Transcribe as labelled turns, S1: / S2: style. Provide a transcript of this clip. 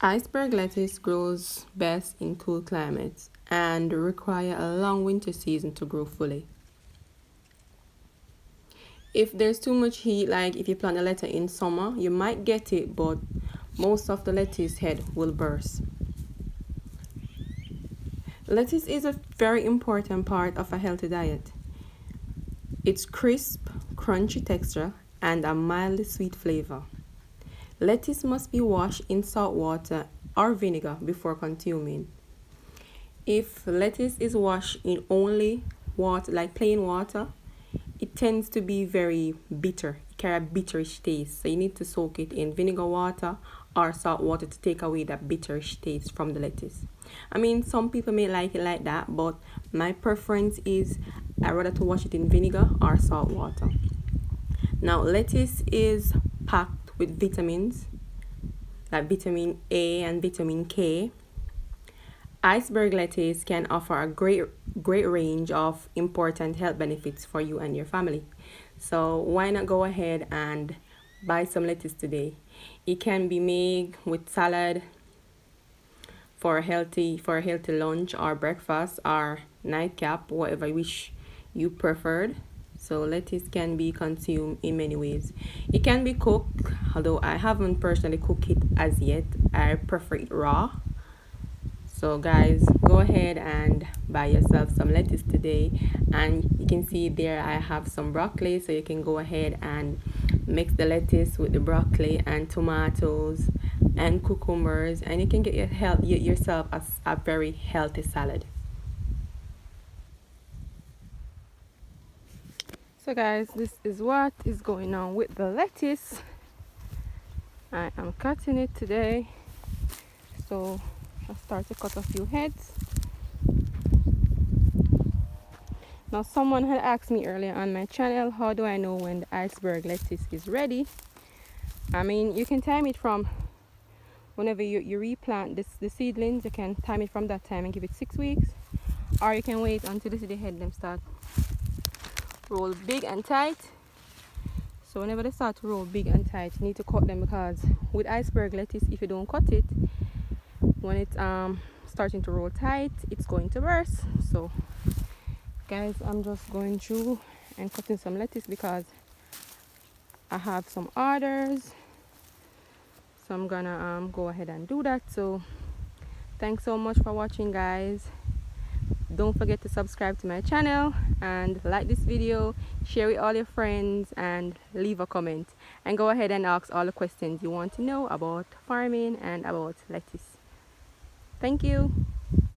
S1: Iceberg lettuce grows best in cool climates and require a long winter season to grow fully. If there's too much heat, like if you plant a lettuce in summer, you might get it, but most of the lettuce head will burst. Lettuce is a very important part of a healthy diet. It's crisp, crunchy texture and a mildly sweet flavor. Lettuce must be washed in salt water or vinegar before consuming. If lettuce is washed in only water, like plain water, it tends to be very bitter. It carry a bitterish taste. So you need to soak it in vinegar water or salt water to take away that bitterish taste from the lettuce. I mean, some people may like it like that, but my preference is I rather to wash it in vinegar or salt water. Now, lettuce is packed with vitamins like vitamin A and vitamin K. Iceberg lettuce can offer a great range of important health benefits for you and your family. So why not go ahead and buy some lettuce today? It can be made with salad for a healthy lunch or breakfast or nightcap, whatever wish you preferred. So lettuce can be consumed in many ways. It can be cooked, although I haven't personally cooked it as yet. I prefer it raw. So guys, go ahead and buy yourself some lettuce today, and you can see there I have some broccoli, so you can go ahead and mix the lettuce with the broccoli and tomatoes and cucumbers, and you can get yourself a very healthy salad. So guys, this is what is going on with the lettuce. I am cutting it today, so I'll start to cut a few heads. Now someone had asked me earlier on my channel, how do I know when the iceberg lettuce is ready? I mean, you can time it from whenever you replant the seedlings. You can time it from that time and give it 6 weeks, or you can wait until you see the head them start roll big and tight. So whenever they start to roll big and tight, you need to cut them, because with iceberg lettuce, if you don't cut it, when it's starting to roll tight, it's going to burst. So guys, I'm just going through and cutting some lettuce because I have some orders, so I'm gonna go ahead and do that. So thanks so much for watching, guys. Don't forget to subscribe to my channel and like this video, share with all your friends, and leave a comment, and go ahead and ask all the questions you want to know about farming and about lettuce. Thank you.